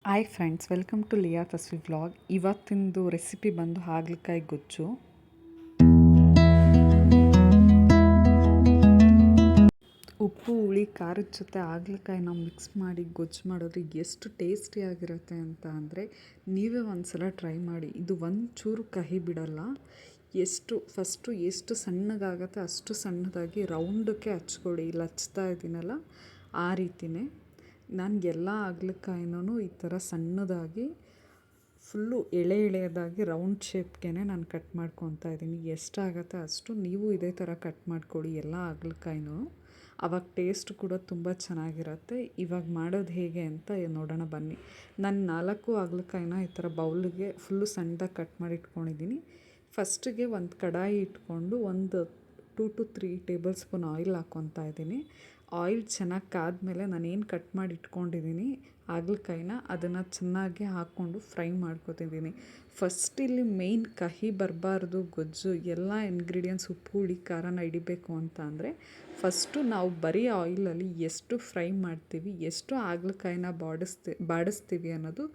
Hi friends, welcome to Liya Tasvi vlog. ಇವತ್ತಿಂದು recipe ಬಂದು ಹಾಗಲಕಾಯಿ ಗೊಜ್ಜು. ಉಪ್ಪು ಹುಳಿ ಖಾರದ ಜೊತೆ ಹಾಗಲಕಾಯಿನ ಮಿಕ್ಸ್ ಮಾಡಿ ಗೊಜ್ಜು ಮಾಡೋದು ಎಷ್ಟು ಟೇಸ್ಟಿಯಾಗಿರುತ್ತೆ ಅಂತ ಅಂದರೆ ನೀವೇ ಒಂದ್ಸಲ ಟ್ರೈ ಮಾಡಿ. ಇದು ಒಂಚೂರು ಕಹಿ ಬಿಡಲ್ಲ. ಫಸ್ಟು ಎಷ್ಟು ಸಣ್ಣಗಾಗುತ್ತೆ ಅಷ್ಟು ಸಣ್ಣದಾಗಿ ರೌಂಡಕ್ಕೆ ಹಚ್ಕೊಳ್ಳಿ. ಇಲ್ಲಿ ಹಚ್ತಾ ಇದ್ದೀನಲ್ಲ ಆ ರೀತಿಯೇ ನಾನು ಎಲ್ಲ ಹಾಗಲಕಾಯಿನೂ ಈ ಥರ ಸಣ್ಣದಾಗಿ ಫುಲ್ಲು ಎಳೆದಾಗಿ ರೌಂಡ್ ಶೇಪ್ಗೆ ನಾನು ಕಟ್ ಮಾಡ್ಕೊತಾ ಇದ್ದೀನಿ. ಎಷ್ಟಾಗುತ್ತೆ ಅಷ್ಟು ನೀವು ಇದೇ ಥರ ಕಟ್ ಮಾಡ್ಕೊಳ್ಳಿ ಎಲ್ಲ ಹಾಗಲಕಾಯಿನೂ. ಆವಾಗ ಟೇಸ್ಟ್ ಕೂಡ ತುಂಬ ಚೆನ್ನಾಗಿರುತ್ತೆ. ಇವಾಗ ಮಾಡೋದು ಹೇಗೆ ಅಂತ ನೋಡೋಣ ಬನ್ನಿ. ನಾನು 4 ಹಾಗಲಕಾಯಿನ ಈ ಥರ ಬೌಲಿಗೆ ಫುಲ್ಲು ಸಣ್ಣದಾಗಿ ಕಟ್ ಮಾಡಿ ಇಟ್ಕೊಂಡಿದ್ದೀನಿ. ಫಸ್ಟಿಗೆ ಒಂದು ಕಡಾಯಿ ಇಟ್ಕೊಂಡು ಒಂದು 2 to 3 ಟೇಬಲ್ ಸ್ಪೂನ್ ಆಯಿಲ್ ಹಾಕ್ಕೊತಾ ಇದ್ದೀನಿ. ಆಯಿಲ್ ಚೆನ್ನಾಗಿ ಕಾದ್ಮೇಲೆ ನಾನೇನು ಕಟ್ ಮಾಡಿ ಇಟ್ಕೊಂಡಿದ್ದೀನಿ ಹಾಗಲಕಾಯಿನ ಅದನ್ನು ಚೆನ್ನಾಗಿ ಹಾಕ್ಕೊಂಡು ಫ್ರೈ ಮಾಡ್ಕೊತಿದ್ದೀನಿ. ಫಸ್ಟ್ ಇಲ್ಲಿ ಮೇಯ್ನ್ ಕಹಿ ಬರಬಾರ್ದು, ಗೊಜ್ಜು ಎಲ್ಲ ಇಂಗ್ರೀಡಿಯೆಂಟ್ಸ್ ಉಪ್ಪು ಹುಳಿ ಖಾರನ ಹಿಡಿಬೇಕು ಅಂತ ಅಂದರೆ ಫಸ್ಟು ನಾವು ಬರೀ ಆಯಿಲಲ್ಲಿ ಎಷ್ಟು ಫ್ರೈ ಮಾಡ್ತೀವಿ, ಎಷ್ಟು ಹಾಗಲಕಾಯಿನ ಬಾಡಿಸ್ತೀವಿ ಅನ್ನೋದು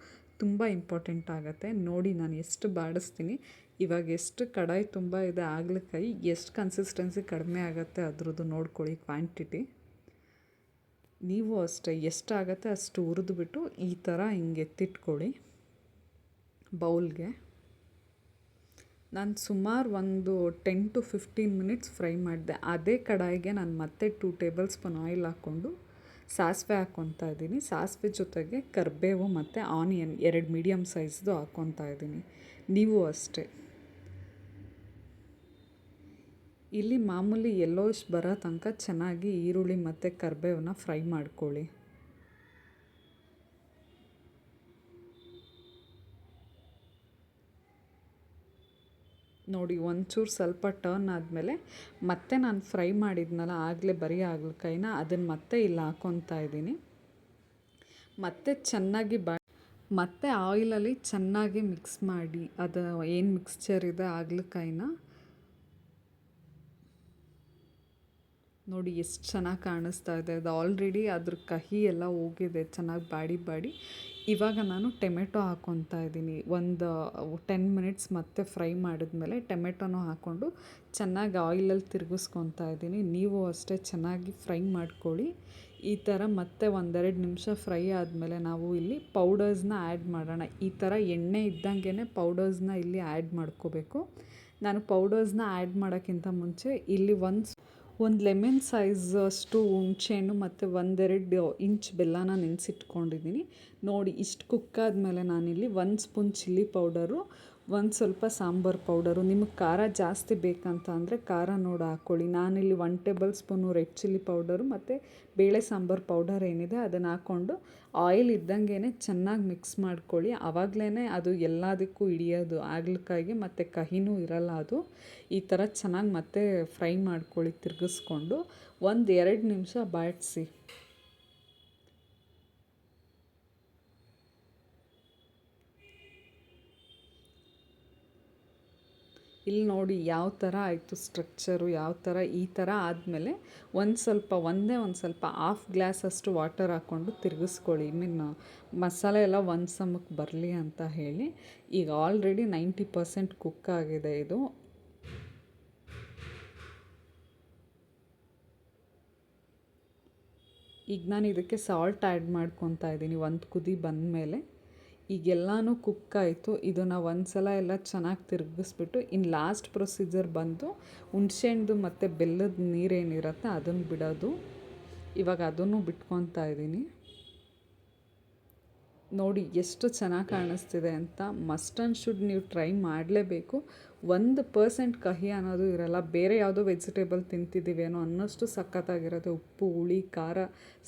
ತುಂಬ ಇಂಪಾರ್ಟೆಂಟ್ ಆಗುತ್ತೆ. ನೋಡಿ ನಾನು ಎಷ್ಟು ಬಾಡಿಸ್ತೀನಿ. ಇವಾಗ ಎಷ್ಟು ಕಡಾಯಿ ತುಂಬ ಇದೆ ಹಾಗಲಕಾಯಿ, ಎಷ್ಟು ಕನ್ಸಿಸ್ಟೆನ್ಸಿ ಕಡಿಮೆ ಆಗುತ್ತೆ ಅದ್ರದ್ದು ನೋಡ್ಕೊಳ್ಳಿ ಕ್ವಾಂಟಿಟಿ. ನೀವು ಅಷ್ಟೇ ಎಷ್ಟಾಗತ್ತೆ ಅಷ್ಟು ಹುರಿದ್ಬಿಟ್ಟು ಈ ಥರ ಹಿಂಗೆ ಎತ್ತಿಟ್ಕೊಳ್ಳಿ ಬೌಲ್ಗೆ. ನಾನು ಸುಮಾರು ಒಂದು 10 to 15 ಮಿನಿಟ್ಸ್ ಫ್ರೈ ಮಾಡಿದೆ. ಅದೇ ಕಡಾಯಿಗೆ ನಾನು ಮತ್ತೆ 2 ಟೇಬಲ್ ಸ್ಪೂನ್ ಆಯಿಲ್ ಹಾಕ್ಕೊಂಡು ಸಾಸಿವೆ ಹಾಕ್ಕೊತಾ ಇದ್ದೀನಿ. ಸಾಸಿವೆ ಜೊತೆಗೆ ಕರಿಬೇವು ಮತ್ತು ಆನಿಯನ್ 2 ಮೀಡಿಯಮ್ ಸೈಜ್ದು ಹಾಕ್ಕೊತಾ ಇದ್ದೀನಿ. ನೀವು ಅಷ್ಟೇ. ಇಲ್ಲಿ ಮಾಮೂಲಿ ಯೆಲ್ಲೋಯಿಶ್ ಬರೋ ತನಕ ಚೆನ್ನಾಗಿ ಈರುಳ್ಳಿ ಮತ್ತು ಕರಿಬೇವನ್ನ ಫ್ರೈ ಮಾಡ್ಕೊಳ್ಳಿ. ನೋಡಿ ಒಂಚೂರು ಸ್ವಲ್ಪ ಟರ್ನ್ ಆದಮೇಲೆ ಮತ್ತೆ ನಾನು ಫ್ರೈ ಮಾಡಿದ್ನಲ್ಲ ಆಗಲೇ ಬರೀ ಹಾಗಲಕಾಯಿನ ಅದನ್ನು ಮತ್ತೆ ಇಲ್ಲಿ ಹಾಕ್ಕೊತಾ ಇದ್ದೀನಿ. ಮತ್ತೆ ಚೆನ್ನಾಗಿ ಮತ್ತೆ ಆಯಿಲಲ್ಲಿ ಚೆನ್ನಾಗಿ ಮಿಕ್ಸ್ ಮಾಡಿ ಅದು ಏನು ಮಿಕ್ಸ್ಚರ್ ಇದೆ ಹಾಗಲಕಾಯಿನ ನೋಡಿ ಎಷ್ಟು ಚೆನ್ನಾಗಿ ಕಾಣಿಸ್ತಾ ಇದೆ. ಅದು ಆಲ್ರೆಡಿ ಅದ್ರ ಕಹಿ ಎಲ್ಲ ಹೋಗಿದೆ ಚೆನ್ನಾಗಿ ಬಾಡಿ. ಇವಾಗ ನಾನು ಟೊಮೆಟೊ ಹಾಕ್ಕೊತಾ ಇದ್ದೀನಿ. ಒಂದು 10 ಮಿನಿಟ್ಸ್ ಮತ್ತೆ ಫ್ರೈ ಮಾಡಿದ್ಮೇಲೆ ಟೊಮೆಟೊನೂ ಹಾಕ್ಕೊಂಡು ಚೆನ್ನಾಗಿ ಆಯಿಲಲ್ಲಿ ತಿರುಗಿಸ್ಕೊತಾ ಇದ್ದೀನಿ. ನೀವು ಅಷ್ಟೇ ಚೆನ್ನಾಗಿ ಫ್ರೈ ಮಾಡ್ಕೊಳ್ಳಿ. ಈ ಥರ ಮತ್ತೆ 1-2 ನಿಮಿಷ ಫ್ರೈ ಆದಮೇಲೆ ನಾವು ಇಲ್ಲಿ ಪೌಡರ್ಸ್ನ ಆ್ಯಡ್ ಮಾಡೋಣ. ಈ ಥರ ಎಣ್ಣೆ ಇದ್ದಂಗೆ ಪೌಡರ್ಸ್ನ ಇಲ್ಲಿ ಆ್ಯಡ್ ಮಾಡ್ಕೋಬೇಕು. ನಾನು ಪೌಡರ್ಸ್ನ ಆ್ಯಡ್ ಮಾಡೋಕ್ಕಿಂತ ಮುಂಚೆ ಇಲ್ಲಿ ಒಂದು ಲೆಮನ್ ಸೈಜ್ ಅಷ್ಟು ಹುಣಸೆಹಣ್ಣು ಮತ್ತು 1-2 ಇಂಚ್ ಬೆಲ್ಲನ ನೆನೆಸಿಟ್ಕೊಂಡಿದ್ದೀನಿ. ನೋಡಿ ಇಷ್ಟು ಕುಕ್ಕಾದ್ಮೇಲೆ ನಾನಿಲ್ಲಿ 1 ಸ್ಪೂನ್ ಚಿಲ್ಲಿ ಪೌಡರು, ಒಂದು ಸ್ವಲ್ಪ ಸಾಂಬಾರು ಪೌಡರು. ನಿಮಗೆ ಖಾರ ಜಾಸ್ತಿ ಬೇಕಂತ ಅಂದರೆ ಖಾರ ನೋಡಿ ಹಾಕ್ಕೊಳ್ಳಿ. ನಾನಿಲ್ಲಿ 1 table spoon red chilli powder ಮತ್ತು ಬೇಳೆ ಸಾಂಬಾರು ಪೌಡರ್ ಏನಿದೆ ಅದನ್ನು ಹಾಕ್ಕೊಂಡು ಆಯಿಲ್ ಇದ್ದಂಗೆ ಚೆನ್ನಾಗಿ ಮಿಕ್ಸ್ ಮಾಡ್ಕೊಳ್ಳಿ. ಆವಾಗಲೇ ಅದು ಎಲ್ಲದಕ್ಕೂ ಹಿಡಿಯೋದು ಹಾಗಲಕಾಯಿಗೆ ಮತ್ತು ಕಹಿನೂ ಇರಲ್ಲ. ಅದು ಈ ಥರ ಚೆನ್ನಾಗಿ ಮತ್ತೆ ಫ್ರೈ ಮಾಡ್ಕೊಳ್ಳಿ ತಿರುಗಿಸ್ಕೊಂಡು 1-2 ನಿಮಿಷ ಬಾಡಿಸಿ. ಇಲ್ಲಿ ನೋಡಿ ಯಾವ ಥರ ಆಯಿತು ಸ್ಟ್ರಕ್ಚರು, ಯಾವ ಥರ ಈ ಥರ ಆದಮೇಲೆ ಒಂದು ಸ್ವಲ್ಪ ಹಾಫ್ ಗ್ಲಾಸಷ್ಟು ವಾಟರ್ ಹಾಕ್ಕೊಂಡು ತಿರುಗಿಸ್ಕೊಳ್ಳಿ. ಮಸಾಲೆ ಎಲ್ಲ ಒಂದು ಸಮಕ್ಕೆ ಬರಲಿ ಅಂತ ಹೇಳಿ. ಈಗ ಆಲ್ರೆಡಿ 90% ಕುಕ್ ಆಗಿದೆ ಇದು. ಈಗ ನಾನು ಇದಕ್ಕೆ ಸಾಲ್ಟ್ ಆ್ಯಡ್ ಮಾಡ್ಕೊತಾ ಇದ್ದೀನಿ. ಒಂದು ಕುದಿ ಬಂದಮೇಲೆ ಈಗೆಲ್ಲನೂ ಕುಕ್ ಆಯಿತು. ಇದನ್ನು ಒಂದ್ಸಲ ಎಲ್ಲ ಚೆನ್ನಾಗಿ ತಿರುಗಿಸ್ಬಿಟ್ಟು ಇನ್ನು ಲಾಸ್ಟ್ ಪ್ರೊಸೀಜರ್ ಬಂದು ಹುಣಸೆಹಣ್ಣು ಮತ್ತು ಬೆಲ್ಲದ ನೀರೇನಿರುತ್ತೆ ಅದನ್ನು ಬಿಡೋದು. ಇವಾಗ ಅದನ್ನು ಬಿಟ್ಕೊತಾ ಇದ್ದೀನಿ. ನೋಡಿ ಎಷ್ಟು ಚೆನ್ನಾಗಿ ಕಾಣಿಸ್ತಿದೆ ಅಂತ. ಮಸ್ಟ್ ಆ್ಯಂಡ್ ಶುಡ್ ನೀವು ಟ್ರೈ ಮಾಡಲೇಬೇಕು. 1% ಕಹಿ ಅನ್ನೋದು ಇರಲ್ಲ. ಬೇರೆ ಯಾವುದೋ ವೆಜಿಟೇಬಲ್ ತಿಂತಿದ್ದೀವೇನೋ ಅನ್ನೋಷ್ಟು ಸಖತ್ತಾಗಿರುತ್ತೆ. ಉಪ್ಪು ಹುಳಿ ಖಾರ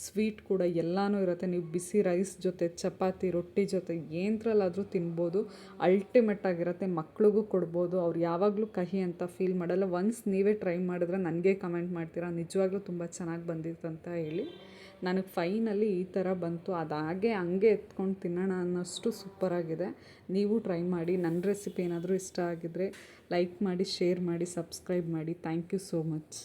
ಸ್ವೀಟ್ ಕೂಡ ಎಲ್ಲನೂ ಇರುತ್ತೆ. ನೀವು ಬಿಸಿ ರೈಸ್ ಜೊತೆ, ಚಪಾತಿ, ರೊಟ್ಟಿ ಜೊತೆ ಏನರಲ್ಲಾದರೂ ತಿನ್ಬೋದು. ಅಲ್ಟಿಮೇಟ್ ಆಗಿರುತ್ತೆ. ಮಕ್ಳಿಗೂ ಕೊಡ್ಬೋದು. ಅವ್ರು ಯಾವಾಗಲೂ ಕಹಿ ಅಂತ ಫೀಲ್ ಮಾಡಲ್ಲ. ಒನ್ಸ್ ನೀವೇ ಟ್ರೈ ಮಾಡಿದ್ರೆ ನನಗೆ ಕಮೆಂಟ್ ಮಾಡ್ತೀರಾ ನಿಜವಾಗ್ಲೂ ತುಂಬ ಚೆನ್ನಾಗಿ ಬಂದಿತ್ತು ಅಂತ ಹೇಳಿ. ನನಗೆ ಫೈನಲಿ ಈ ಥರ ಬಂತು. ಅದು ಹಂಗೆ ಎತ್ಕೊಂಡು ತಿನ್ನೋಣ ಅನ್ನೋಷ್ಟು ಸೂಪರಾಗಿದೆ. ನೀವು ಟ್ರೈ ಮಾಡಿ. ನನ್ನ ರೆಸಿಪಿ ಏನಾದರೂ ಇಷ್ಟ ಆಗಿದ್ದರೆ ಲೈಕ್ ಮಾಡಿ, ಶೇರ್ ಮಾಡಿ, ಸಬ್ಸ್ಕ್ರೈಬ್ ಮಾಡಿ. Thank you so much.